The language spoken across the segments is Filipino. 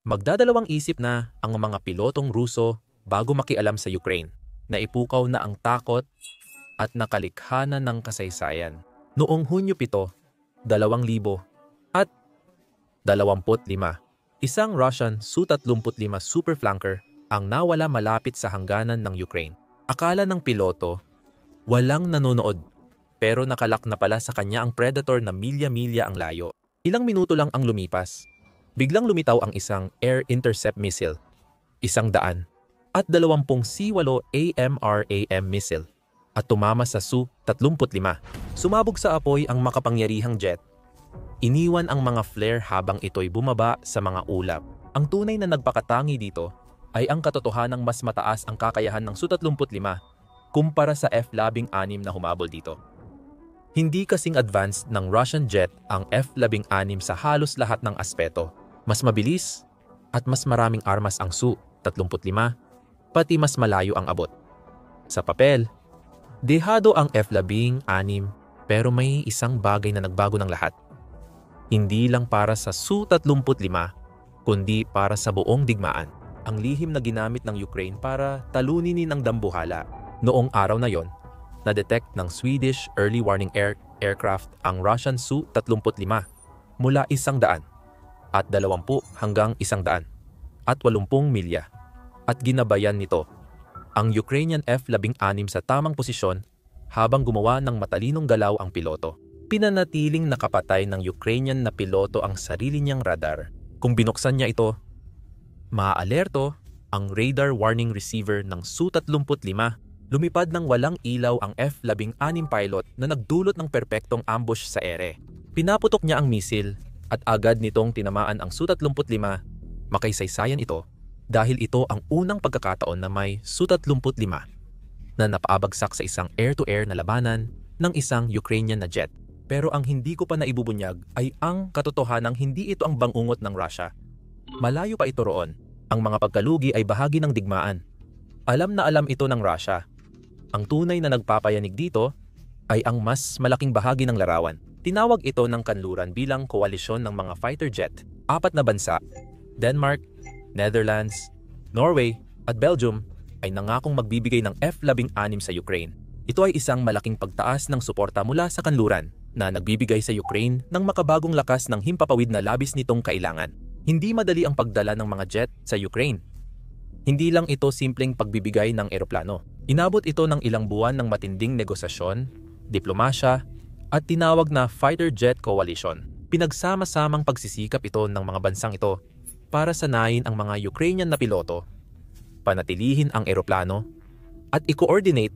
Magdadalawang isip na ang mga pilotong Ruso bago makialam sa Ukraine. Naipukaw na ang takot at nakalikhanan ng kasaysayan. Noong Hunyo 7, 2025, isang Russian Su-35 superflanker ang nawala malapit sa hangganan ng Ukraine. Akala ng piloto, walang nanonood, pero nakalak na pala sa kanya ang Predator na milya-milya ang layo. Ilang minuto lang ang lumipas. Biglang lumitaw ang isang air intercept missile, 100 at 20 C-8 AMRAM missile at tumama sa Su-35. Sumabog sa apoy ang makapangyarihang jet. Iniwan ang mga flare habang ito'y bumaba sa mga ulap. Ang tunay na nagpakatangi dito ay ang katotohanang mas mataas ang kakayahan ng Su-35 kumpara sa F-16 na humabol dito. Hindi kasing advanced ng Russian jet ang F-16 sa halos lahat ng aspeto. Mas mabilis at mas maraming armas ang Su-35, pati mas malayo ang abot. Sa papel, dehado ang F-16 pero may isang bagay na nagbago ng lahat. Hindi lang para sa Su-35, kundi para sa buong digmaan. Ang lihim na ginamit ng Ukraine para taluninin ang dambuhala. Noong araw na yon, na-detect ng Swedish Early Warning Aircraft ang Russian Su-35 mula 100 at 20 hanggang 100 at 80 milya at ginabayan nito ang Ukrainian F-16 sa tamang posisyon habang gumawa ng matalinong galaw ang piloto. Pinanatiling nakapatay ng Ukrainian na piloto ang sarili niyang radar. Kung binuksan niya ito, maaalerto ang radar warning receiver ng Su-35. Lumipad ng walang ilaw ang F-16 pilot na nagdulot ng perpektong ambush sa ere. Pinaputok niya ang misil at agad nitong tinamaan ang Su-35. Makaysaysayan ito dahil ito ang unang pagkakataon na may Su-35 na napaabagsak sa isang air-to-air na labanan ng isang Ukrainian na jet. Pero ang hindi ko pa naibubunyag ay ang katotohanang hindi ito ang bangungot ng Russia. Malayo pa ito roon. Ang mga pagkalugi ay bahagi ng digmaan. Alam na alam ito ng Russia. Ang tunay na nagpapayanig dito ay ang mas malaking bahagi ng larawan. Tinawag ito ng kanluran bilang koalisyon ng mga fighter jet. 4 na bansa, Denmark, Netherlands, Norway at Belgium ay nangakong magbibigay ng F-16 sa Ukraine. Ito ay isang malaking pagtaas ng suporta mula sa kanluran na nagbibigay sa Ukraine ng makabagong lakas ng himpapawid na labis nitong kailangan. Hindi madali ang pagdala ng mga jet sa Ukraine. Hindi lang ito simpleng pagbibigay ng eroplano. Inabot ito ng ilang buwan ng matinding negosasyon, diplomasya, at tinawag na Fighter Jet Coalition. Pinagsama-samang pagsisikap ito ng mga bansang ito para sanayin ang mga Ukrainian na piloto, panatilihin ang eroplano, at i-coordinate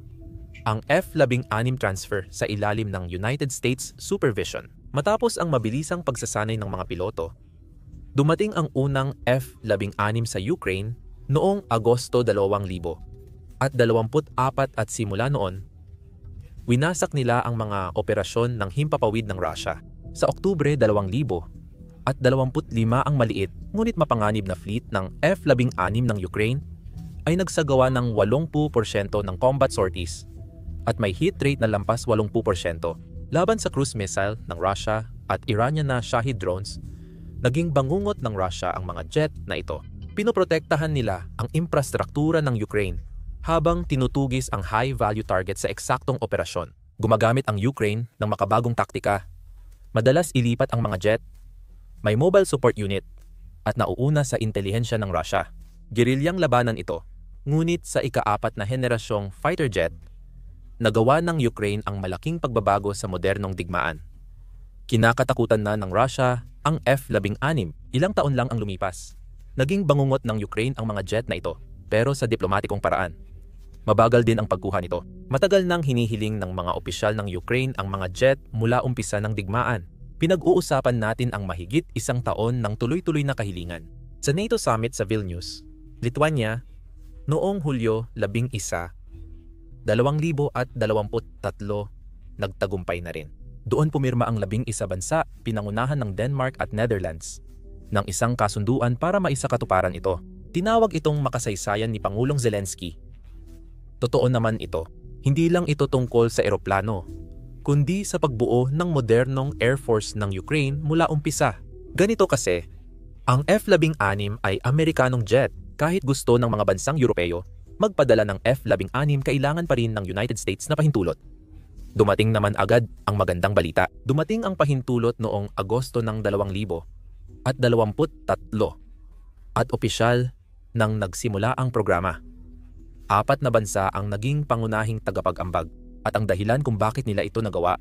ang F-16 transfer sa ilalim ng United States supervision. Matapos ang mabilisang pagsasanay ng mga piloto, dumating ang unang F-16 sa Ukraine noong Agosto 2000 at 24 at simula noon, winasak nila ang mga operasyon ng himpapawid ng Russia. Sa Oktubre 2000 at 25 ang maliit ngunit mapanganib na fleet ng F-16 ng Ukraine ay nagsagawa ng 80% ng combat sorties at may hit rate na lampas 80%. Laban sa cruise missile ng Russia at Iranian na Shahid drones, naging bangungot ng Russia ang mga jet na ito. Pinoprotektahan nila ang infrastruktura ng Ukraine habang tinutugis ang high-value target sa eksaktong operasyon. Gumagamit ang Ukraine ng makabagong taktika. Madalas ilipat ang mga jet, may mobile support unit, at nauuna sa intelihensya ng Russia. Gerilyang labanan ito, ngunit sa ika-4 na henerasyong fighter jet, nagawa ng Ukraine ang malaking pagbabago sa modernong digmaan. Kinakatakutan na ng Russia ang F-16. Ilang taon lang ang lumipas. Naging bangungot ng Ukraine ang mga jet na ito, pero sa diplomatikong paraan. Mabagal din ang pagkuha nito. Matagal nang hinihiling ng mga opisyal ng Ukraine ang mga jet mula umpisa ng digmaan. Pinag-uusapan natin ang mahigit 1 taon ng tuloy-tuloy na kahilingan. Sa NATO Summit sa Vilnius, Lithuania, noong Hulyo 11, 2023, nagtagumpay na rin. Doon pumirma ang 11 bansa, pinangunahan ng Denmark at Netherlands, ng isang kasunduan para maisakatuparan ito. Tinawag itong makasaysayan ni Pangulong Zelensky. Totoo naman ito. Hindi lang ito tungkol sa eroplano, kundi sa pagbuo ng modernong Air Force ng Ukraine mula umpisa. Ganito kasi, Ang F-16 ay Amerikanong jet. Kahit gusto ng mga bansang Europeo magpadala ng F-16, kailangan pa rin ng United States na pahintulot. Dumating naman agad ang magandang balita. Dumating ang pahintulot noong Agosto ng 2023 at opisyal nang nagsimula ang programa. 4 na bansa ang naging pangunahing tagapag-ambag at ang dahilan kung bakit nila ito nagawa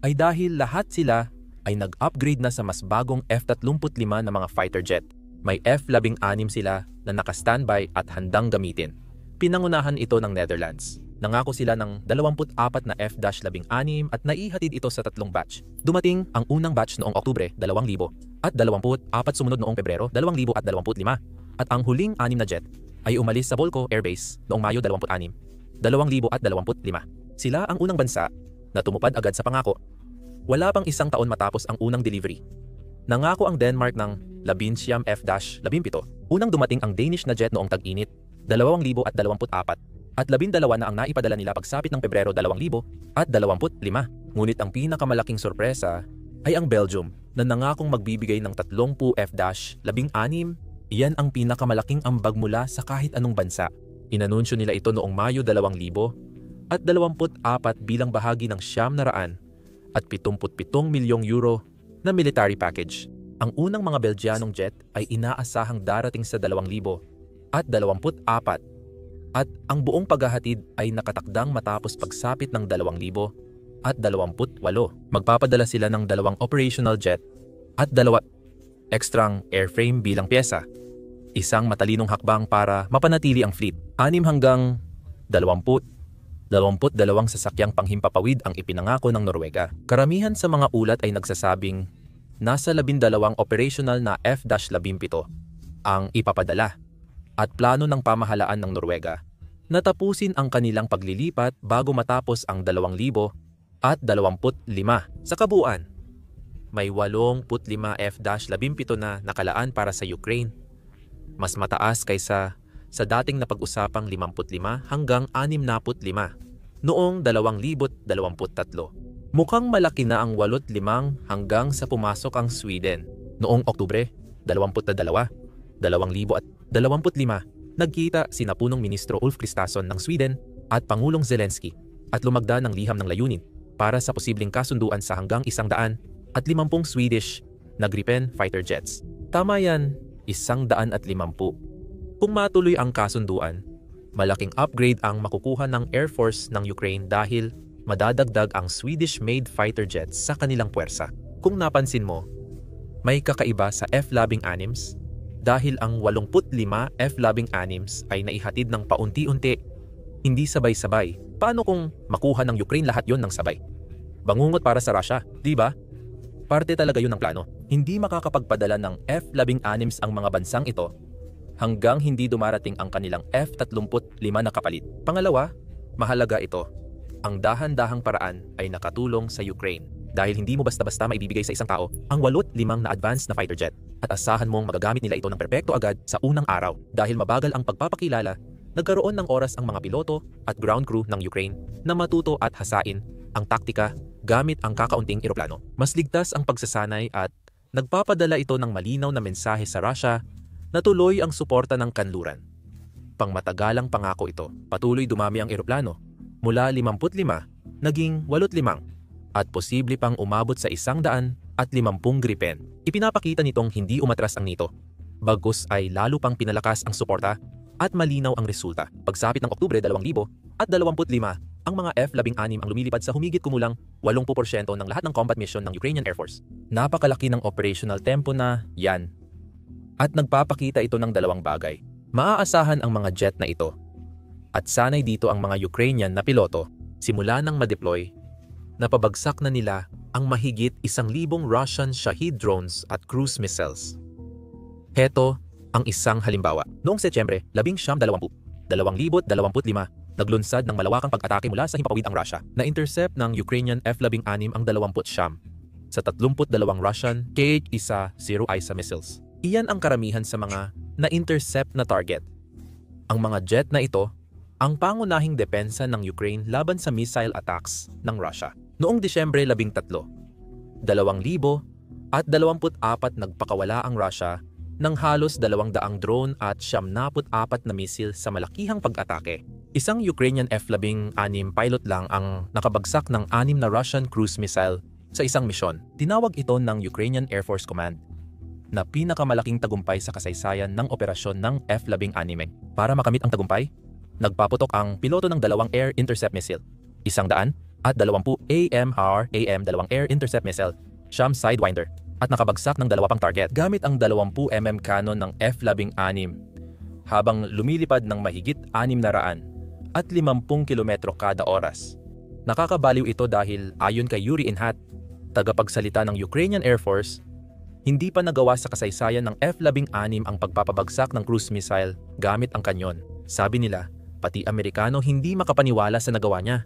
ay dahil lahat sila ay nag-upgrade na sa mas bagong F-35 na mga fighter jet. May F-16 sila na naka-standby at handang gamitin. Pinangunahan ito ng Netherlands. Nangako sila ng 24 na F-16 at naihatid ito sa 3 batch. Dumating ang unang batch noong Oktubre 2000 at 24 sumunod noong Pebrero 2025 at ang huling 6 na jet ay umalis sa Volco Air Base noong Mayo 26, 2025. Sila ang unang bansa na tumupad agad sa pangako. Wala pang isang taon matapos ang unang delivery. Nangako ang Denmark ng 11 F-17. Unang dumating ang Danish na jet noong tag-init 2024 at 12 na ang naipadala nila pagsapit ng Pebrero 2025. Ngunit ang pinakamalaking sorpresa ay ang Belgium na nangakong magbibigay ng 30 F-16. Iyan ang pinakamalaking ambag mula sa kahit anong bansa. Inanunsyo nila ito noong Mayo 2024 bilang bahagi ng €977 milyong na military package. Ang unang mga Belgianong jet ay inaasahang darating sa 2024 at ang buong paghahatid ay nakatakdang matapos pagsapit ng 2028. Magpapadala sila ng 2 operational jet at 2 extrang airframe bilang pyesa. Isang matalinong hakbang para mapanatili ang fleet. 6 hanggang 22 sasakyang panghimpapawid ang ipinangako ng Norwega. Karamihan sa mga ulat ay nagsasabing nasa 12 operational na F-17 ang ipapadala at plano ng pamahalaan ng Norwega na tapusin ang kanilang paglilipat bago matapos ang 2025. Sa kabuuan, may 85 F-17 na nakalaan para sa Ukraine. Mas mataas kaysa sa dating napag-usapang 55 hanggang 65 noong 2023. Mukhang malaki na ang 85 hanggang sa pumasok ang Sweden. Noong Oktubre 22, 2025, nagkita sina punong ministro Ulf Kristersson ng Sweden at Pangulong Zelensky at lumagda ng liham ng layunin para sa posibleng kasunduan sa hanggang 150 Swedish na Gripen fighter jets. Tama yan, 150. Kung matuloy ang kasunduan, malaking upgrade ang makukuha ng Air Force ng Ukraine dahil madadagdag ang Swedish-made fighter jets sa kanilang puwersa. Kung napansin mo, may kakaiba sa F-16 dahil ang 85 F-16 ay naihatid ng paunti-unti, hindi sabay-sabay. Paano kung makuha ng Ukraine lahat yon ng sabay? Bangungot para sa Russia, di ba? Parte talaga yun ng plano. Hindi makakapagpadala ng F-16 ang mga bansang ito hanggang hindi dumarating ang kanilang F-35 na kapalit. Pangalawa, mahalaga ito. Ang dahan-dahang paraan ay nakatulong sa Ukraine dahil hindi mo basta-basta maibibigay sa isang tao ang 85 na advanced na fighter jet at asahan mong magagamit nila ito ng perpekto agad sa unang araw. Dahil mabagal ang pagpapakilala, nagkaroon ng oras ang mga piloto at ground crew ng Ukraine na matuto at hasain ang taktika gamit ang kakaunting eroplano. Mas ligtas ang pagsasanay at nagpapadala ito ng malinaw na mensahe sa Russia na tuloy ang suporta ng kanluran. Pangmatagalang pangako ito. Patuloy dumami ang eroplano mula 55 naging 85 at posible pang umabot sa 150 Gripen. Ipinapakita nitong hindi umatras ang NATO. Bagkus ay lalo pang pinalakas ang suporta at malinaw ang resulta. Pagsapit ng Oktubre 2025, ang mga F-16 ang lumilipad sa humigit kumulang 80% ng lahat ng combat mission ng Ukrainian Air Force. Napakalaki ng operational tempo na yan. At nagpapakita ito ng dalawang bagay. Maaasahan ang mga jet na ito. At sanay dito ang mga Ukrainian na piloto simula nang ma-deploy. Napabagsak na nila ang mahigit 1,000 Russian Shahid drones at cruise missiles. Heto ang isang halimbawa. Noong Setyembre 19, 2025, naglunsad ng malawakang pag-atake mula sa himpapawid ang Russia. Na-intercept ng Ukrainian F-16 ang 20 sa 32 Russian Kh-101 missiles. Iyan ang karamihan sa mga na-intercept na target. Ang mga jet na ito ang pangunahing depensa ng Ukraine laban sa missile attacks ng Russia. Noong Disyembre 13, 2024 nagpakawala ang Russia ng halos 200 drone at 74 na misil sa malakihang pag-atake. Isang Ukrainian F-16 pilot lang ang nakabagsak ng 6 na Russian cruise missile sa isang misyon. Tinawag ito ng Ukrainian Air Force Command na pinakamalaking tagumpay sa kasaysayan ng operasyon ng F-16. Para makamit ang tagumpay, nagpaputok ang piloto ng 2 air intercept missile, 100 at 20 AMRAAM 2 air intercept missile, Sham Sidewinder, at nakabagsak ng 2 pang target gamit ang 20mm cannon ng F-16 habang lumilipad ng mahigit 600 at 50 kilometro kada oras. Nakakabaliw ito dahil ayon kay Yuri Inhat, tagapagsalita ng Ukrainian Air Force, hindi pa nagawa sa kasaysayan ng F-16 ang pagpapabagsak ng cruise missile gamit ang kanyon. Sabi nila, pati Amerikano hindi makapaniwala sa nagawa niya.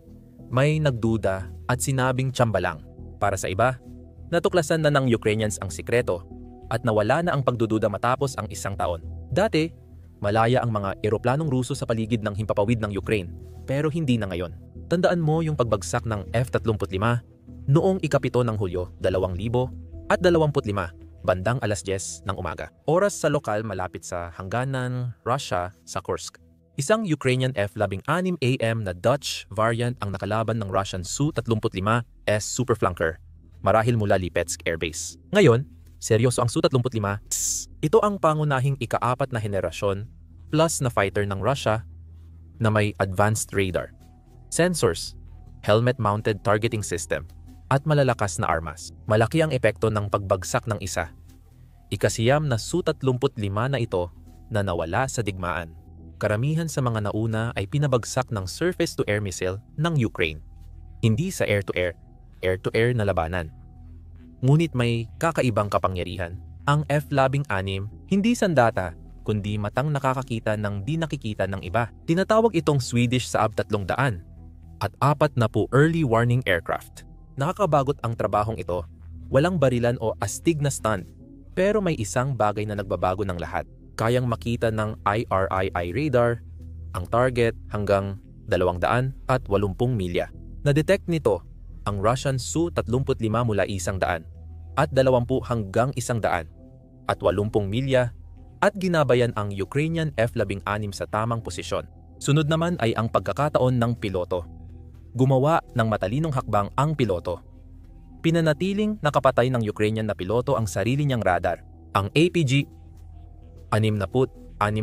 May nagduda at sinabing tsamba lang. Para sa iba, natuklasan na ng Ukrainians ang sikreto at nawala na ang pagdududa matapos ang 1 taon. Dati, malaya ang mga eroplanong Ruso sa paligid ng himpapawid ng Ukraine, pero hindi na ngayon. Tandaan mo yung pagbagsak ng F-35 noong ika-7 ng Hulyo 2025, bandang alas 10 ng umaga. Oras sa lokal malapit sa hangganan Russia sa Kursk. Isang Ukrainian F-16AM na Dutch variant ang nakalaban ng Russian Su-35S Super Flanker marahil mula Lipetsk Air Base. Ngayon, seryoso ang Su-35. Ito ang pangunahing ika-4 na henerasyon plus na fighter ng Russia na may advanced radar, sensors, helmet-mounted targeting system, at malalakas na armas. Malaki ang epekto ng pagbagsak ng isa. Ika-9 na Su-35 na ito na nawala sa digmaan. Karamihan sa mga nauna ay pinabagsak ng surface-to-air missile ng Ukraine, hindi sa air-to-air na labanan. Ngunit may kakaibang kapangyarihan. Ang F-16 hindi sandata, kundi matang nakakakita ng di nakikita ng iba. Tinatawag itong Swedish Saab 300 at 40 early warning aircraft. Nakakabagot ang trabahong ito. Walang barilan o astig na stunt, pero may isang bagay na nagbabago ng lahat. Kayang makita ng IRII radar ang target hanggang 280 milya. Na-detect nito ang Russian Su-35 mula 100 at 20 hanggang 100 at 80 milya at ginabayan ang Ukrainian F-16 sa tamang posisyon. Sunod naman ay ang pagkakataon ng piloto. Gumawa ng matalinong hakbang ang piloto. Pinanatiling nakapatay ng Ukrainian na piloto ang sarili niyang radar. Ang APG-66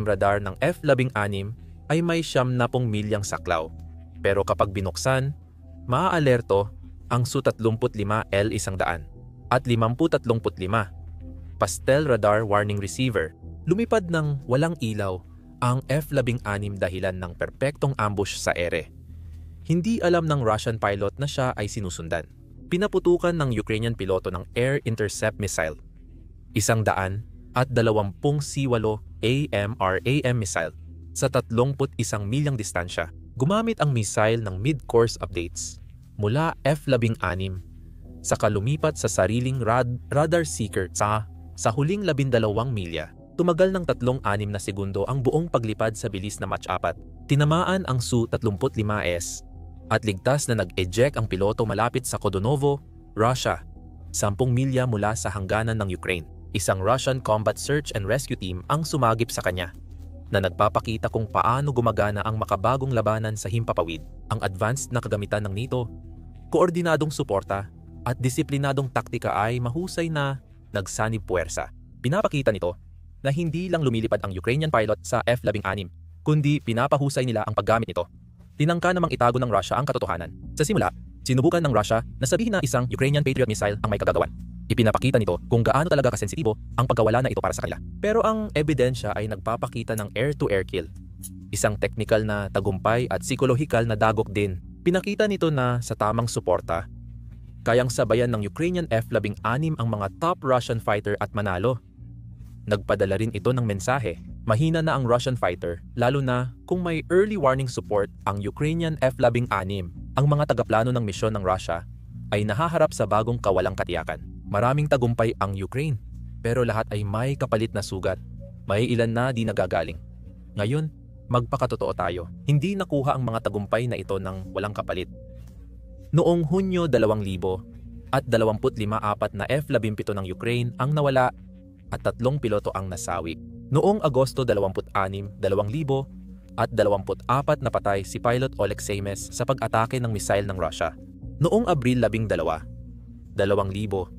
radar ng F-16 ay may 70 milyang saklaw. Pero kapag binuksan, maaalerto ang Su-35L100 at 5035 pastel radar warning receiver. Lumipad ng walang ilaw ang F-16 dahilan ng perpektong ambush sa ere. Hindi alam ng Russian pilot na siya ay sinusundan. Pinaputukan ng Ukrainian piloto ng air intercept missile. 100 at 20 C-8 AMRAAM missile sa 31 milyang distansya. Gumamit ang missile ng mid-course updates mula F-16 saka lumipat sa sariling radar seeker sa huling 12 milya. Tumagal ng 3-6 na segundo ang buong paglipad sa bilis na Mach 4. Tinamaan ang Su-35S at ligtas na nag-eject ang piloto malapit sa Kodonovo, Russia, 10 milya mula sa hangganan ng Ukraine. Isang Russian Combat Search and Rescue Team ang sumagip sa kanya na nagpapakita kung paano gumagana ang makabagong labanan sa himpapawid. Ang advanced na kagamitan ng NATO, koordinadong suporta at disiplinadong taktika ay mahusay na nagsanib puwersa. Pinapakita nito na hindi lang lumilipad ang Ukrainian pilot sa F-16, kundi pinapahusay nila ang paggamit nito. Tinangka namang itago ng Russia ang katotohanan. Sa simula, sinubukan ng Russia na sabihin na isang Ukrainian Patriot missile ang may kagagawan. Ipinapakita nito kung gaano talaga kasensitibo ang pagkawala na ito para sa kanila. Pero ang ebidensya ay nagpapakita ng air-to-air kill. Isang technical na tagumpay at psikolohikal na dagok din. Pinakita nito na sa tamang suporta, kayang sabayan ng Ukrainian F-16 ang mga top Russian fighter at manalo. Nagpadala rin ito ng mensahe. Mahina na ang Russian fighter, lalo na kung may early warning support ang Ukrainian F-16. Ang mga tagaplano ng misyon ng Russia ay nahaharap sa bagong kawalang katiyakan. Maraming tagumpay ang Ukraine, pero lahat ay may kapalit na sugat. May ilan na di nagagaling. Ngayon, magpakatotoo tayo. Hindi nakuha ang mga tagumpay na ito ng walang kapalit. Noong Hunyo 2000 at 25 na F-17 ng Ukraine ang nawala at 3 piloto ang nasawi. Noong Agosto 26, 2000 at 24 napatay si Pilot Oleg Seimes sa pag-atake ng misail ng Russia. Noong Abril 12, 2000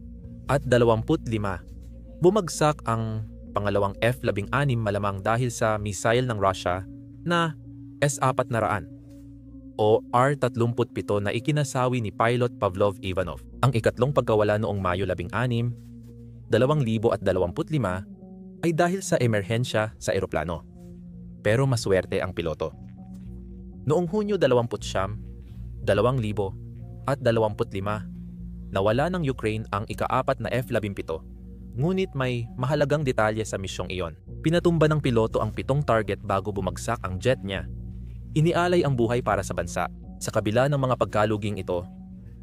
at 25, bumagsak ang pangalawang F-16 malamang dahil sa misail ng Russia na S-400 o R-37 na ikinasawi ni Pilot Pavlov Ivanov. Ang ikatlong pagkawala noong Mayo 16, 2025 ay dahil sa emerhensya sa eroplano. Pero maswerte ang piloto. Noong Hunyo 29, 2025, nawala ng Ukraine ang ika-4 na F-17, ngunit may mahalagang detalye sa misyong iyon. Pinatumba ng piloto ang 7 target bago bumagsak ang jet niya. Inialay ang buhay para sa bansa. Sa kabila ng mga pagkaluging ito,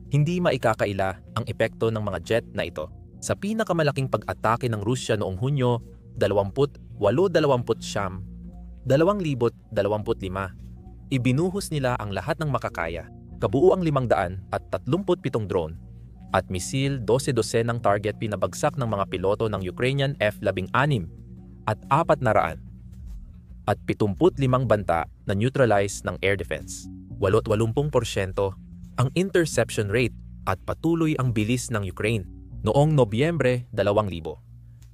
hindi maikakaila ang epekto ng mga jet na ito. Sa pinakamalaking pag-atake ng Rusya noong Hunyo 28-29, 2025, ibinuhos nila ang lahat ng makakaya, kabuuang 537 drone at misil 12 ng target pinabagsak ng mga piloto ng Ukrainian F-16 at 400 at 75 banta na neutralize ng air defense. 80% ang interception rate at patuloy ang bilis ng Ukraine. Noong Nobyembre 2000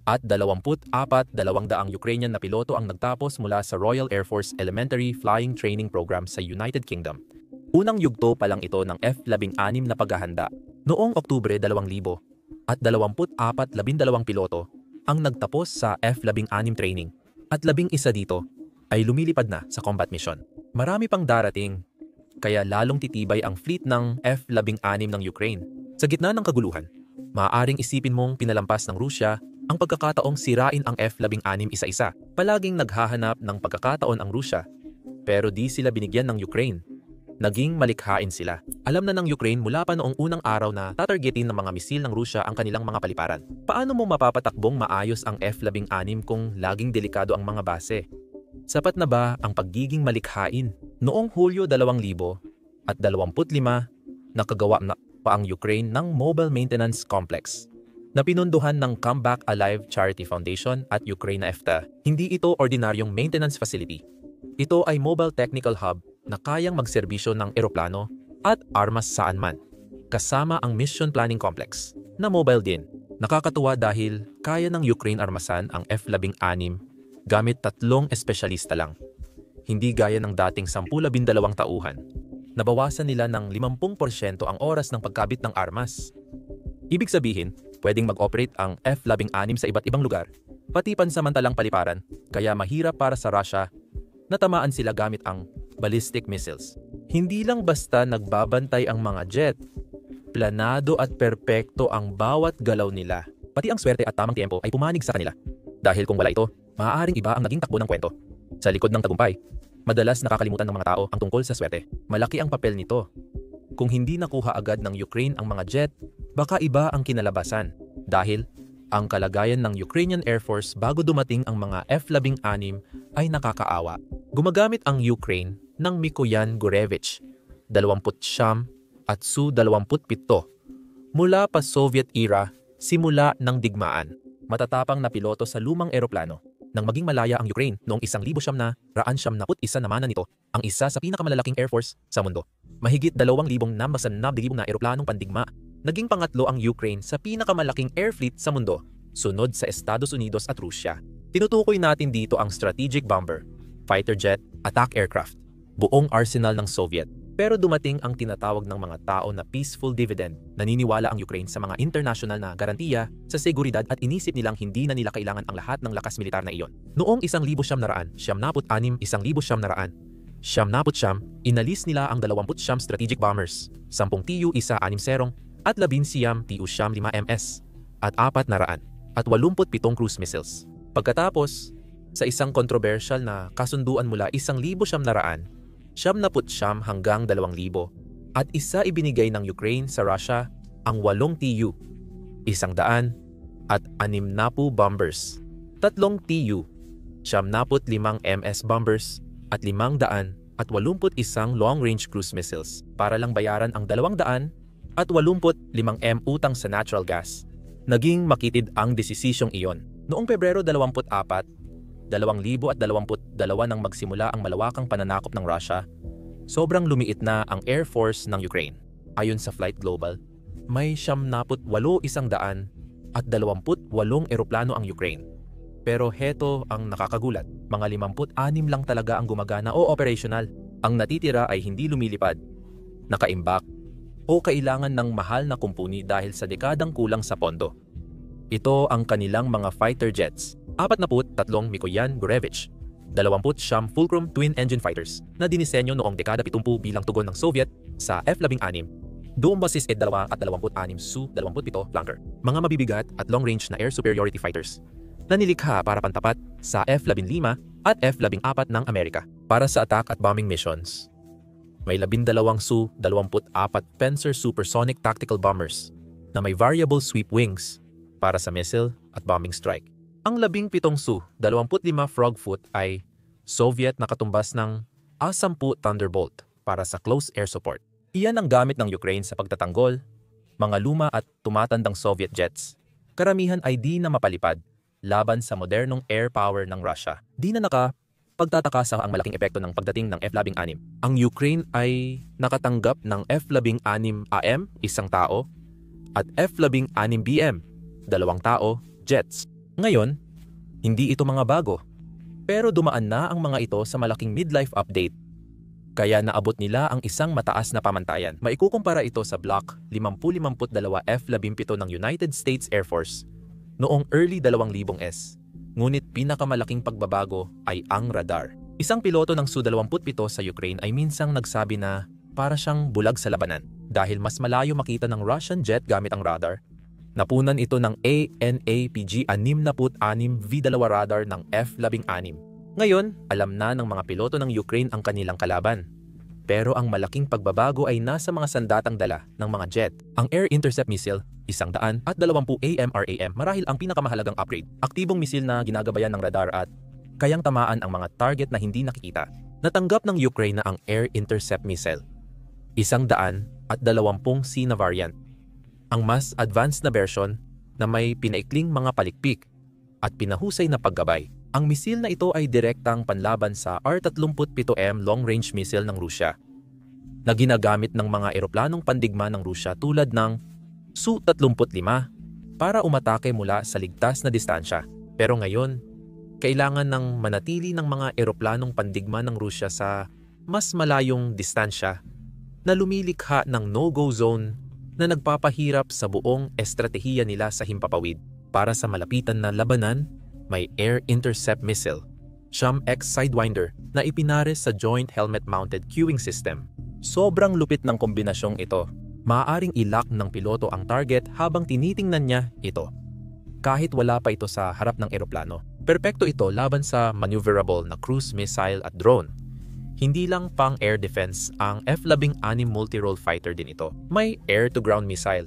at 200 Ukrainian na piloto ang nagtapos mula sa Royal Air Force Elementary Flying Training Program sa United Kingdom. Unang yugto pa lang ito ng F-16 na paghahanda. Noong Oktubre 2000 at 12 piloto ang nagtapos sa F-16 training at 11 dito ay lumilipad na sa combat mission. Marami pang darating, kaya lalong titibay ang fleet ng F-16 ng Ukraine. Sa gitna ng kaguluhan, maaaring isipin mong pinalampas ng Rusya ang pagkakataong sirain ang F-16 isa-isa. Palaging naghahanap ng pagkakataon ang Rusya, pero di sila binigyan ng Ukraine. Naging malikhain sila. Alam na ng Ukraine mula pa noong unang araw na tatargetin ng mga misil ng Rusya ang kanilang mga paliparan. Paano mo mapapatakbong maayos ang F-16 kung laging delikado ang mga base? Sapat na ba ang pagiging malikhain? Noong Hulyo 2025, nakagawa na pa ang Ukraine ng Mobile Maintenance Complex na pinunduhan ng Come Back Alive Charity Foundation at Ukraine EFTA. Hindi ito ordinaryong maintenance facility. Ito ay mobile technical hub na kayang magserbisyo ng eroplano at armas saan man, kasama ang Mission Planning Complex na mobile din. Nakakatuwa dahil kaya ng Ukraine armasan ang F-16 gamit 3 espesyalista lang. Hindi gaya ng dating 10-12 tauhan. Nabawasan nila ng 50% ang oras ng pagkabit ng armas. Ibig sabihin, pwedeng mag-operate ang F-16 sa iba't ibang lugar, pati pansamantalang paliparan, kaya mahirap para sa Russia na tamaan sila gamit ang ballistic missiles. Hindi lang basta nagbabantay ang mga jet, planado at perpekto ang bawat galaw nila. Pati ang swerte at tamang tiempo ay pumanig sa kanila. Dahil kung wala ito, maaaring iba ang naging takbo ng kwento. Sa likod ng tagumpay, madalas nakakalimutan ng mga tao ang tungkol sa swerte. Malaki ang papel nito. Kung hindi nakuha agad ng Ukraine ang mga jet, baka iba ang kinalabasan. Dahil ang kalagayan ng Ukrainian Air Force bago dumating ang mga F-16 ay nakakaawa. Gumagamit ang Ukraine ng Mikoyan Gurevich, 29 at Su-27 mula pa Soviet era simula ng digmaan. Matatapang na piloto sa lumang eroplano. Nang maging malaya ang Ukraine noong 1991 naman nito ang isa sa pinakamalalaking air force sa mundo. Mahigit 2,000 na eroplanong pandigma. Naging pangatlo ang Ukraine sa pinakamalaking air fleet sa mundo, sunod sa Estados Unidos at Rusya. Tinutukoy natin dito ang strategic bomber, fighter jet, attack aircraft, buong arsenal ng Soviet. Pero dumating ang tinatawag ng mga tao na peaceful dividend. Naniniwala ang Ukraine sa mga international na garantiya sa seguridad at inisip nilang hindi na nila kailangan ang lahat ng lakas militar na iyon. Noong 1996, inalis nila ang 20 strategic bombers, 10 Tu-160 at 11 Tu-5MS at 400 at 87 cruise missiles. Pagkatapos, sa isang kontrobersyal na kasunduan mula 1,900 hanggang 2,000 at isa ibinigay ng Ukraine sa Russia ang 8 Tu, 100 at 60 bombers, 3 Tu, 75 MS bombers at 500 at 81 long-range cruise missiles para lang bayaran ang 200 at 85 utang sa natural gas. Naging makitid ang desisyong iyon. Noong Pebrero 24, 2022 nang magsimula ang malawakang pananakop ng Russia, sobrang lumiit na ang Air Force ng Ukraine. Ayon sa Flight Global, may 78 at 28 eroplano ang Ukraine. Pero heto ang nakakagulat, mga 56 lang talaga ang gumagana o operational. Ang natitira ay hindi lumilipad, nakaimbak, o kailangan ng mahal na kumpuni dahil sa dekadang kulang sa pondo. Ito ang kanilang mga fighter jets, 43 Mikoyan Gurevich, 29 Fulcrum twin-engine fighters na dinisenyo noong dekada 70 bilang tugon ng Soviet sa F-16, Doombasis E-2 at 26 Su-27 Flanker, mga mabibigat at long-range na air superiority fighters na nilikha para pantapat sa F-15 at F-14 ng Amerika para sa attack at bombing missions. May 12 Su-24 Panzer supersonic tactical bombers na may variable sweep wings para sa missile at bombing strike. Ang 17 Su-25 Frogfoot ay Soviet na katumbas ng A-10 Thunderbolt para sa close air support. Iyan ang gamit ng Ukraine sa pagtatanggol, mga luma at tumatandang Soviet jets. Karamihan ay di na mapalipad laban sa modernong air power ng Russia. Di na pagtataka sa ang malaking epekto ng pagdating ng F-16. Ang Ukraine ay nakatanggap ng F-16AM, 1 tao, at F-16BM, 2 tao, jets. Ngayon, hindi ito mga bago. Pero dumaan na ang mga ito sa malaking midlife update. Kaya naabot nila ang isang mataas na pamantayan. Maikukumpara ito sa Block 50-52 F-17 ng United States Air Force noong early 2000s. Ngunit pinakamalaking pagbabago ay ang radar. Isang piloto ng Su-27 sa Ukraine ay minsang nagsabi na para siyang bulag sa labanan dahil mas malayo makita ng Russian jet gamit ang radar. Napunan ito ng ANAPG-66 V2 radar ng F-16. Ngayon, alam na ng mga piloto ng Ukraine ang kanilang kalaban. Pero ang malaking pagbabago ay nasa mga sandatang dala ng mga jet. Ang Air Intercept Missile, 120 AMRAM marahil ang pinakamahalagang upgrade. Aktibong misil na ginagabayan ng radar at kayang tamaan ang mga target na hindi nakikita. Natanggap ng Ukraine na ang Air Intercept Missile, 120 C na variant. Ang mas advanced na version na may pinaikling mga palikpik at pinahusay na paggabay. Ang misil na ito ay direktang panlaban sa R-37M long-range missile ng Rusya na ginagamit ng mga eroplanong pandigma ng Rusya tulad ng Su-35 para umatake mula sa ligtas na distansya. Pero ngayon, kailangan ng manatili ng mga eroplanong pandigma ng Rusya sa mas malayong distansya na lumilikha ng no-go zone na nagpapahirap sa buong estratehiya nila sa himpapawid. Para sa malapitan na labanan, may Air Intercept Missile, SHARM-X Sidewinder na ipinares sa Joint Helmet-Mounted Cueing System. Sobrang lupit ng kombinasyong ito. Maaaring i-lock ng piloto ang target habang tinitingnan niya ito, kahit wala pa ito sa harap ng eroplano. Perpekto ito laban sa maneuverable na cruise missile at drone. Hindi lang pang air defense, ang F-16 multi-role fighter din ito. May air-to-ground missile.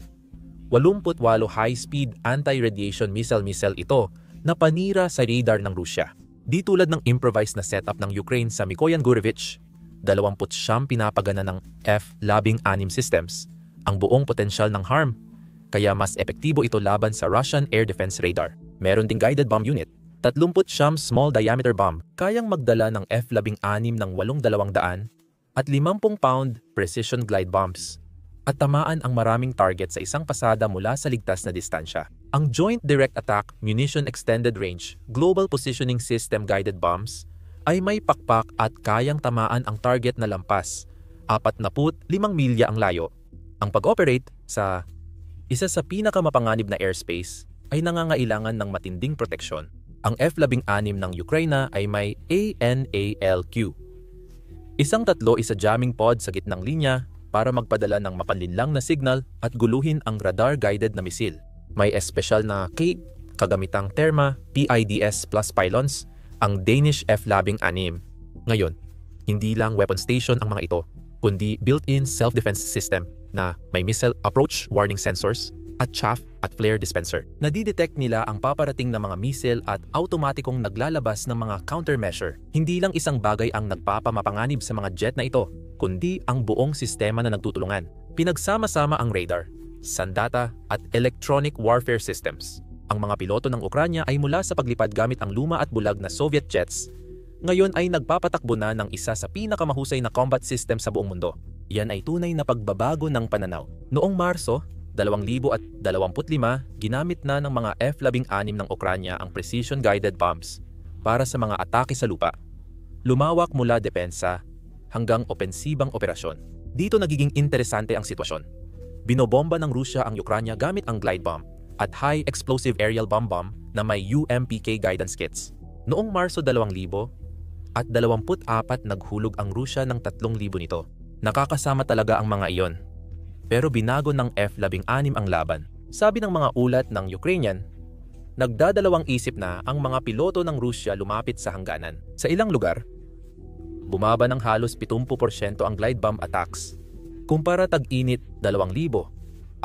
88 high-speed anti-radiation missile ito na panira sa radar ng Rusya. Di tulad ng improvised na setup ng Ukraine sa Mikoyan Gurevich, 20 pinapagana ng F-16 systems, ang buong potensyal ng HARM, kaya mas epektibo ito laban sa Russian air defense radar. Meron ding guided bomb unit, 30 small diameter bomb, kayang magdala ng F-16 ng 8,200 at 50-pound precision glide bombs at tamaan ang maraming target sa isang pasada mula sa ligtas na distansya. Ang Joint Direct Attack Munition Extended Range Global Positioning System Guided Bombs ay may pakpak at kayang tamaan ang target na lampas 45 milya ang layo. Ang pag-operate sa isa sa pinakamapanganib na airspace ay nangangailangan ng matinding proteksyon. Ang F-16 ng Ukraine ay may ANALQ. Isang jamming pod sa gitnang linya para magpadala ng mapanlinlang na signal at guluhin ang radar-guided na misil. May espesyal na kagamitang Terma PIDS plus pylons, ang Danish F-16. Ngayon, hindi lang weapon station ang mga ito, kundi built-in self-defense system na may missile approach warning sensors at chaff at flare dispenser. Nadidetect nila ang paparating na mga missile at automatikong naglalabas ng mga countermeasure. Hindi lang isang bagay ang nagpapamapanganib sa mga jet na ito, kundi ang buong sistema na nagtutulungan. Pinagsama-sama ang radar, sandata at electronic warfare systems. Ang mga piloto ng Ukranya ay mula sa paglipad gamit ang luma at bulag na Soviet jets, ngayon ay nagpapatakbo na ng isa sa pinakamahusay na combat system sa buong mundo. Yan ay tunay na pagbabago ng pananaw. Noong Marso 2025, ginamit na ng mga F-16 ng Ukranya ang precision-guided bombs para sa mga atake sa lupa. Lumawak mula depensa hanggang opensibang operasyon. Dito nagiging interesante ang sitwasyon. Binobomba ng Rusya ang Ukranya gamit ang glide bomb at high explosive aerial bomb na may UMPK guidance kits. Noong Marso 2024 naghulog ang Rusya ng 3,000 nito. Nakakasama talaga ang mga iyon. Pero binago ng F-16 ang laban. Sabi ng mga ulat ng Ukrainian, nagdadalawang isip na ang mga piloto ng Rusya lumapit sa hangganan. Sa ilang lugar, bumaba ng halos 70% ang glide bomb attacks kumpara tag-init 2024.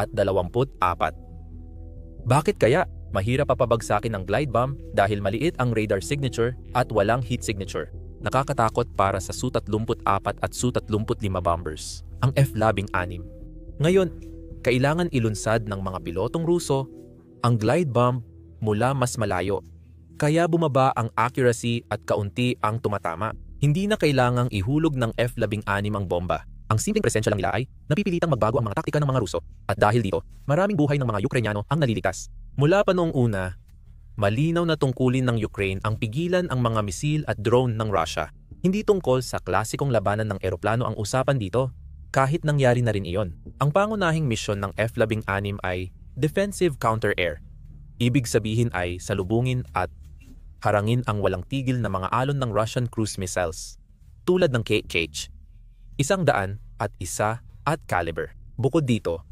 Bakit kaya? Mahirap papabagsakin ang glide bomb dahil maliit ang radar signature at walang heat signature. Nakakatakot para sa Su-34 at Su-35 bombers, ang F-16. Ngayon, kailangan ilunsad ng mga pilotong Ruso ang glide bomb mula mas malayo. Kaya bumaba ang accuracy at kaunti ang tumatama. Hindi na kailangang ihulog ng F-16 ang bomba. Ang simpleng presensya lang nila ay napipilitang magbago ang mga taktika ng mga Ruso. At dahil dito, maraming buhay ng mga Ukrainyano ang naliligtas. Mula pa noong una, malinaw na tungkulin ng Ukraine ang pigilan ang mga misil at drone ng Russia. Hindi tungkol sa klasikong labanan ng eroplano ang usapan dito, kahit nangyari na rin iyon. Ang pangunahing misyon ng F-16 ay defensive counter-air. Ibig sabihin ay salubungin at harangin ang walang tigil na mga alon ng Russian cruise missiles, tulad ng KH, 100 at 1 at Caliber. Bukod dito,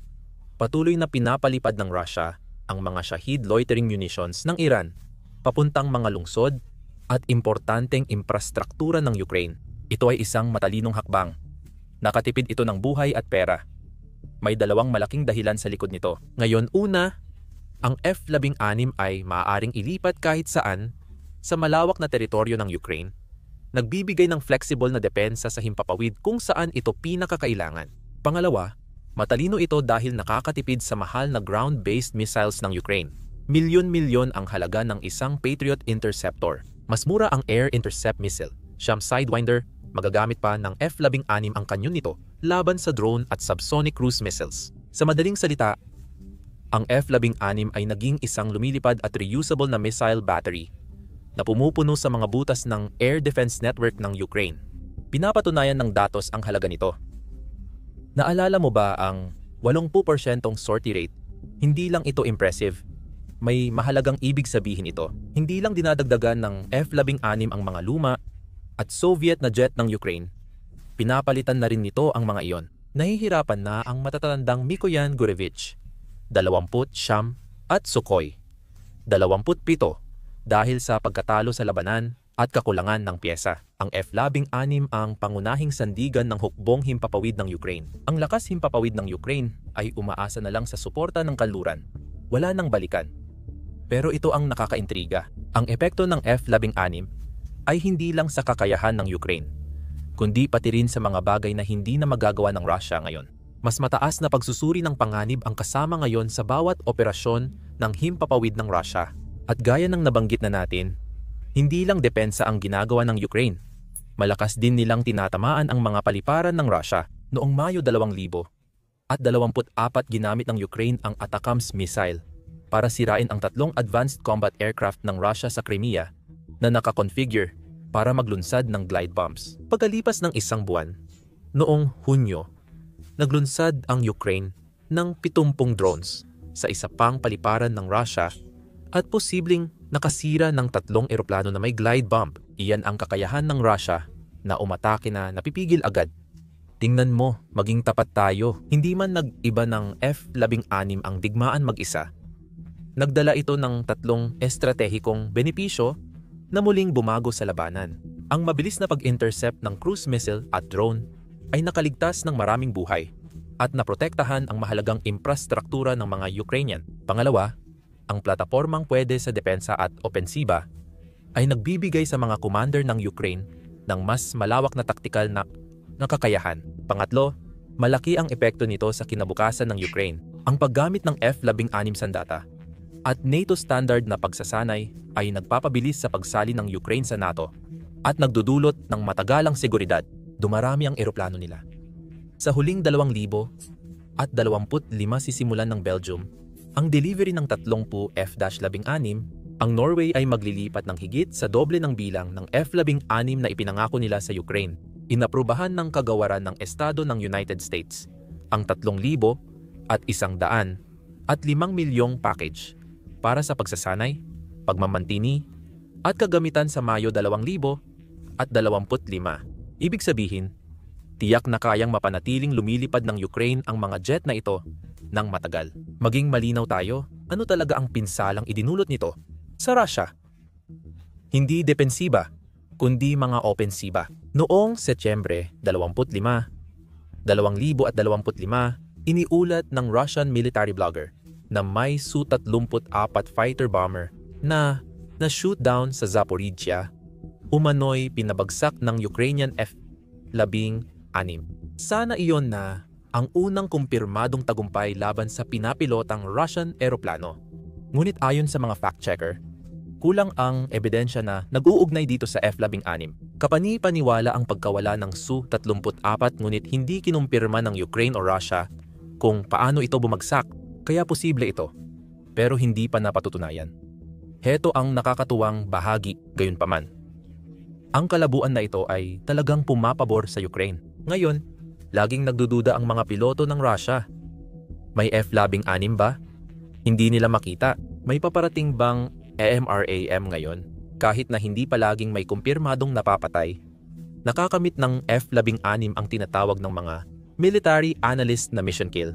patuloy na pinapalipad ng Russia ang mga Shahid loitering munitions ng Iran papuntang mga lungsod at importanteng infrastruktura ng Ukraine. Ito ay isang matalinong hakbang. Nakatipid ito ng buhay at pera. May dalawang malaking dahilan sa likod nito. Ngayon, una, ang F-16 ay maaaring ilipat kahit saan sa malawak na teritoryo ng Ukraine, nagbibigay ng flexible na depensa sa himpapawid kung saan ito pinakakailangan. Pangalawa, matalino ito dahil nakakatipid sa mahal na ground-based missiles ng Ukraine. Milyon-milyon ang halaga ng isang Patriot Interceptor. Mas mura ang Air Intercept Missile. Siyang Sidewinder, magagamit pa ng F-16 ang kanyon nito laban sa drone at subsonic cruise missiles. Sa madaling salita, ang F-16 ay naging isang lumilipad at reusable na missile battery na pumupuno sa mga butas ng Air Defense Network ng Ukraine. Pinapatunayan ng datos ang halaga nito. Naalala mo ba ang 80% sortie rate? Hindi lang ito impressive. May mahalagang ibig sabihin ito. Hindi lang dinadagdagan ng F-16 ang mga luma at Soviet na jet ng Ukraine. Pinapalitan na rin nito ang mga iyon. Nahihirapan na ang matatandang Mikoyan Gurevich, 20 Siyam at Sukhoi, 27 dahil sa pagkatalo sa labanan at kakulangan ng pyesa. Ang F-16 ang pangunahing sandigan ng hukbong himpapawid ng Ukraine. Ang lakas himpapawid ng Ukraine ay umaasa na lang sa suporta ng kanluran. Wala nang balikan. Pero ito ang nakakaintriga. Ang epekto ng F-16 ay hindi lang sa kakayahan ng Ukraine, kundi pati rin sa mga bagay na hindi na magagawa ng Russia ngayon. Mas mataas na pagsusuri ng panganib ang kasama ngayon sa bawat operasyon ng himpapawid ng Russia. At gaya ng nabanggit na natin, hindi lang depensa ang ginagawa ng Ukraine. Malakas din nilang tinatamaan ang mga paliparan ng Russia. Noong Mayo 2000 at 24 ginamit ng Ukraine ang ATACMS missile para sirain ang 3 advanced combat aircraft ng Russia sa Crimea na nakakonfigure para maglunsad ng glide bombs. Pagkalipas ng isang buwan, noong Hunyo, naglunsad ang Ukraine ng 70 drones sa isa pang paliparan ng Russia at posibleng nakasira ng 3 eroplano na may glide bomb. Iyan ang kakayahan ng Russia na umatake na napipigil agad. Tingnan mo, maging tapat tayo. Hindi man nag-iba ng F-16 ang digmaan mag-isa. Nagdala ito ng 3 estratehikong benepisyo na muling bumago sa labanan. Ang mabilis na pag-intercept ng cruise missile at drone ay nakaligtas ng maraming buhay at naprotektahan ang mahalagang infrastruktura ng mga Ukrainian. Pangalawa, ang platapormang pwede sa depensa at opensiba ay nagbibigay sa mga commander ng Ukraine ng mas malawak na taktikal na kakayahan. Pangatlo, malaki ang epekto nito sa kinabukasan ng Ukraine. Ang paggamit ng F-16 sandata at NATO standard na pagsasanay ay nagpapabilis sa pagsali ng Ukraine sa NATO at nagdudulot ng matagalang seguridad. Dumarami ang eroplano nila. Sa huling 2025 sisimulan ng Belgium ang delivery ng 30 F-16. Ang Norway ay maglilipat ng higit sa doble ng bilang ng F-16 na ipinangako nila sa Ukraine. Inaprubahan ng kagawaran ng Estado ng United States ang 3,100 at 5 milyong package para sa pagsasanay, pagmamantini at kagamitan sa Mayo 2025. Ibig sabihin, tiyak na kayang mapanatiling lumilipad ng Ukraine ang mga jet na ito ng matagal. Maging malinaw tayo, ano talaga ang pinsalang idinulot nito sa Russia? Hindi depensiba, kundi mga opensiba. Noong Setyembre 2025, iniulat ng Russian military blogger na may Su-34 fighter bomber na na-shoot down sa Zaporizhia, umano'y pinabagsak ng Ukrainian F-16. Sana iyon na ang unang kumpirmadong tagumpay laban sa pinapilotang Russian eroplano. Ngunit ayon sa mga fact-checker, kulang ang ebidensya na nag-uugnay dito sa F-16. Kapani-paniwala ang pagkawala ng Su-34 ngunit hindi kinumpirma ng Ukraine o Russia kung paano ito bumagsak, kaya posible ito. Pero hindi pa napatutunayan. Heto ang nakakatuwang bahagi gayunpaman. Ang kalabuan na ito ay talagang pumapabor sa Ukraine. Ngayon, laging nagdududa ang mga piloto ng Russia. May F-16 ba? Hindi nila makita. May paparating bang EMRAM ngayon? Kahit na hindi palaging may kumpirmadong napapatay, nakakamit ng F-16 ang tinatawag ng mga military analyst na mission kill.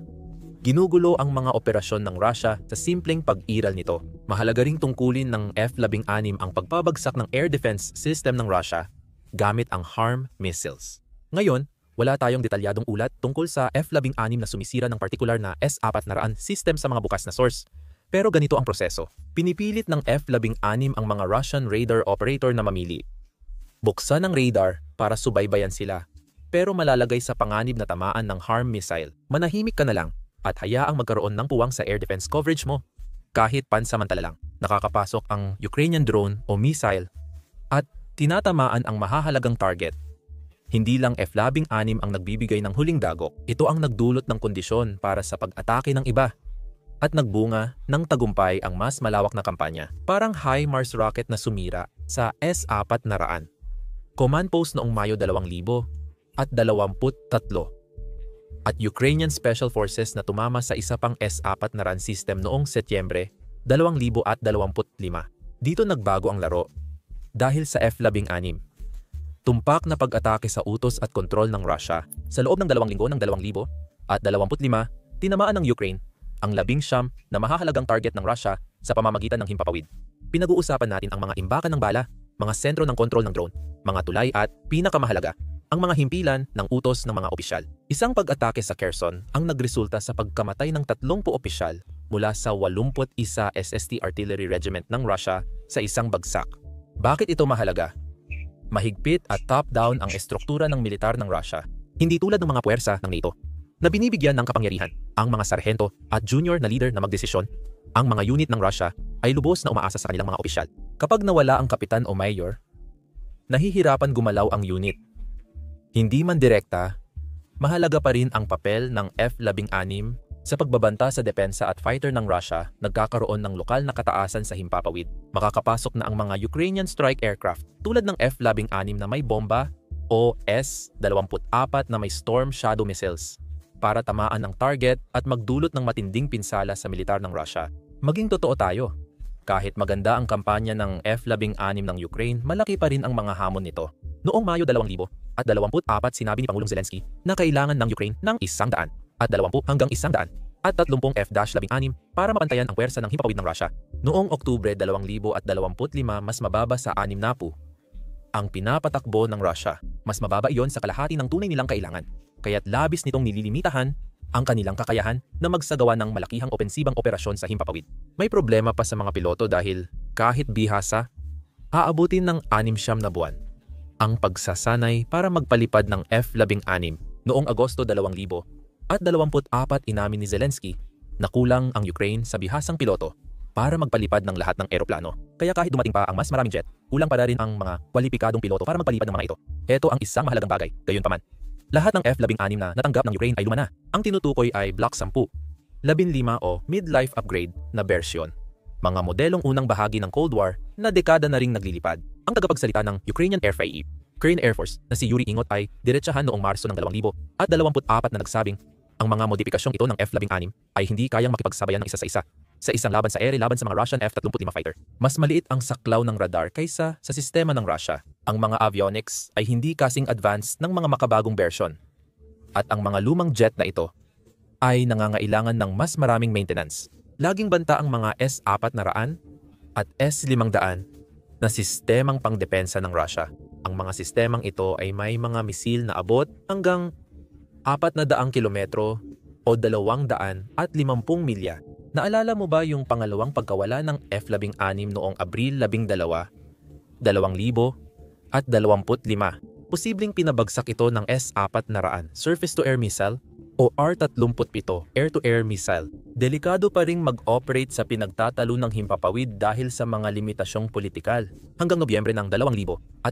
Ginugulo ang mga operasyon ng Russia sa simpleng pag-iral nito. Mahalaga ring tungkulin ng F-16 ang pagpabagsak ng air defense system ng Russia gamit ang HARM missiles. Ngayon, wala tayong detalyadong ulat tungkol sa F-16 na sumisira ng partikular na S-400 system sa mga bukas na source. Pero ganito ang proseso. Pinipilit ng F-16 ang mga Russian radar operator na mamili. Buksan ang radar para subaybayan sila, pero malalagay sa panganib na tamaan ng HARM missile. Manahimik ka na lang at hayaang magkaroon ng puwang sa air defense coverage mo. Kahit pansamantala lang, nakakapasok ang Ukrainian drone o missile at tinatamaan ang mahahalagang target. Hindi lang F-16 ang nagbibigay ng huling dagok, ito ang nagdulot ng kondisyon para sa pag-atake ng iba. At nagbunga ng tagumpay ang mas malawak na kampanya. Parang HIMARS rocket na sumira sa S-400. Command post noong Mayo 2023. At Ukrainian Special Forces na tumama sa isa pang S-400 system noong Setyembre 2025. Dito nagbago ang laro dahil sa F-16. Tumpak na pag-atake sa utos at kontrol ng Russia. Sa loob ng 2 linggo ng 2025, tinamaan ng Ukraine ang 19 na mahahalagang target ng Russia sa pamamagitan ng himpapawid. Pinag-uusapan natin ang mga imbakan ng bala, mga sentro ng kontrol ng drone, mga tulay at, pinakamahalaga, ang mga himpilan ng utos ng mga opisyal. Isang pag-atake sa Kherson ang nagresulta sa pagkamatay ng 30 opisyal mula sa 81 SST Artillery Regiment ng Russia sa isang bagsak. Bakit ito mahalaga? Mahigpit at top-down ang estruktura ng militar ng Russia, hindi tulad ng mga puwersa ng NATO, na binibigyan ng kapangyarihan ang mga sarhento at junior na leader na magdesisyon. Ang mga unit ng Russia ay lubos na umaasa sa kanilang mga opisyal. Kapag nawala ang kapitan o mayor, nahihirapan gumalaw ang unit. Hindi man direkta, mahalaga pa rin ang papel ng F-16 sa pagbabanta sa depensa at fighter ng Russia. Nagkakaroon ng lokal na kataasan sa himpapawid. Makakapasok na ang mga Ukrainian strike aircraft tulad ng F-16 na may bomba o S-24 na may Storm Shadow missiles para tamaan ang target at magdulot ng matinding pinsala sa militar ng Russia. Maging totoo tayo, kahit maganda ang kampanya ng F-16 ng Ukraine, malaki pa rin ang mga hamon nito. Noong Mayo 2024, sinabi ni Pangulong Zelensky na kailangan ng Ukraine ng 100 at 20 hanggang 100 at 30 F-16 para mapantayan ang puwersa ng himpapawid ng Russia. Noong Oktubre 2025, mas mababa sa 60 ang pinapatakbo ng Russia. Mas mababa iyon sa kalahati ng tunay nilang kailangan. Kaya't labis nitong nililimitahan ang kanilang kakayahan na magsagawa ng malakihang opensibang operasyon sa himpapawid. May problema pa sa mga piloto dahil kahit bihasa, aabutin ng 6 na buwan ang pagsasanay para magpalipad ng F-16. Noong Agosto 2024, inamin ni Zelensky na kulang ang Ukraine sa bihasang piloto para magpalipad ng lahat ng eroplano. Kaya kahit dumating pa ang mas maraming jet, kulang pa rin ang mga kwalipikadong piloto para magpalipad ng mga ito. Ito ang isang mahalagang bagay. Gayunpaman, lahat ng F-16 na natanggap ng Ukraine ay luma na. Ang tinutukoy ay Block 10, 15 o mid-life upgrade na bersyon. Mga modelong unang bahagi ng Cold War na dekada na ring naglilipad. Ang tagapagsalita ng Ukrainian Korean Air Force na si Yuri Ingot ay diretsahan noong Marso ng 2024 na nagsabing ang mga modipikasyong ito ng F-16 ay hindi kayang makipagsabayan ng isa sa isa sa isang laban sa ere laban sa mga Russian F-35 fighter. Mas maliit ang saklaw ng radar kaysa sa sistema ng Russia. Ang mga avionics ay hindi kasing advanced ng mga makabagong version. At ang mga lumang jet na ito ay nangangailangan ng mas maraming maintenance. Laging banta ang mga S-400 at S-500 na sistemang pangdepensa ng Russia. Ang mga sistemang ito ay may mga misil na abot hanggang 400 kilometro o 250 milya. Naalala mo ba yung pangalawang pagkawala ng F-16 noong Abril 12, 2025? Posibleng pinabagsak ito ng S-400 surface-to-air missile o R-37 air-to-air missile. Delikado pa ring mag-operate sa pinagtatalo ng himpapawid dahil sa mga limitasyong politikal. Hanggang Nobyembre ng 2024,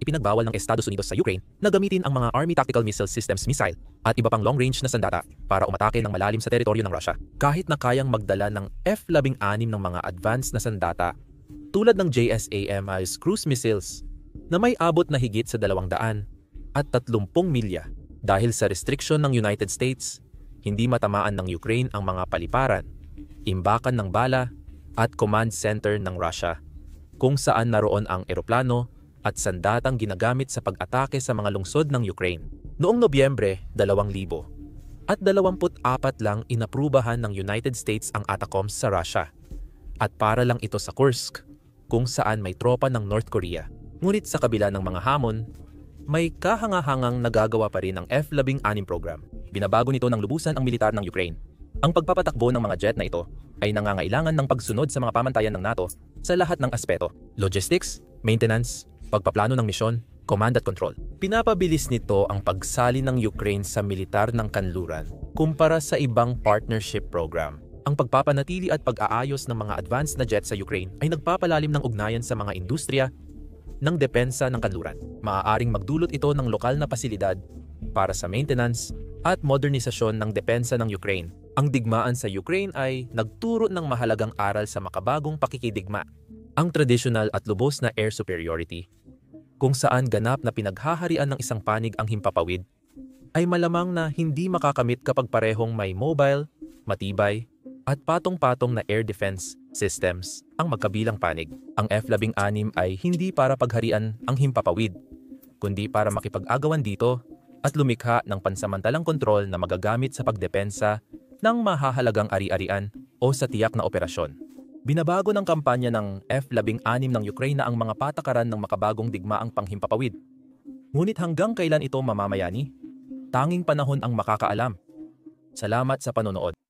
ipinagbawal ng Estados Unidos sa Ukraine na gamitin ang mga Army Tactical Missile Systems missile at iba pang long-range na sandata para umatake ng malalim sa teritoryo ng Russia. Kahit na kayang magdala ng F-16 ng mga advanced na sandata tulad ng JSAM's cruise missiles na may abot na higit sa 230 milya. Dahil sa restriction ng United States, hindi matamaan ng Ukraine ang mga paliparan, imbakan ng bala at command center ng Russia, kung saan naroon ang eroplano at sandatang ginagamit sa pag-atake sa mga lungsod ng Ukraine. Noong Nobyembre 2024 lang inaprubahan ng United States ang ATACMS sa Russia. At para lang ito sa Kursk, kung saan may tropa ng North Korea. Ngunit sa kabila ng mga hamon, may kahangahangang nagagawa pa rin ang F-16 program. Binabago nito ng lubusan ang militar ng Ukraine. Ang pagpapatakbo ng mga jet na ito ay nangangailangan ng pagsunod sa mga pamantayan ng NATO sa lahat ng aspeto: logistics, maintenance, pagpaplano ng misyon, command at control. Pinapabilis nito ang pagsali ng Ukraine sa militar ng kanluran kumpara sa ibang partnership program. Ang pagpapanatili at pag-aayos ng mga advanced na jet sa Ukraine ay nagpapalalim ng ugnayan sa mga industriya ng depensa ng kanluran. Maaaring magdulot ito ng lokal na pasilidad para sa maintenance at modernisasyon ng depensa ng Ukraine. Ang digmaan sa Ukraine ay nagturo ng mahalagang aral sa makabagong pakikidigma. Ang traditional at lubos na air superiority, kung saan ganap na pinaghaharian ng isang panig ang himpapawid, ay malamang na hindi makakamit kapag parehong may mobile, matibay, at patong-patong na air defense systems ang magkabilang panig. Ang F-16 ay hindi para pagharian ang himpapawid, kundi para makipag-agawan dito at lumikha ng pansamantalang kontrol na magagamit sa pagdepensa ng mahahalagang ari-arian o sa tiyak na operasyon. Binabago ng kampanya ng F-16 ng Ukraine na ang mga patakaran ng makabagong digmaang panghimpapawid. Ngunit hanggang kailan ito mamamayani? Tanging panahon ang makakaalam. Salamat sa panonood.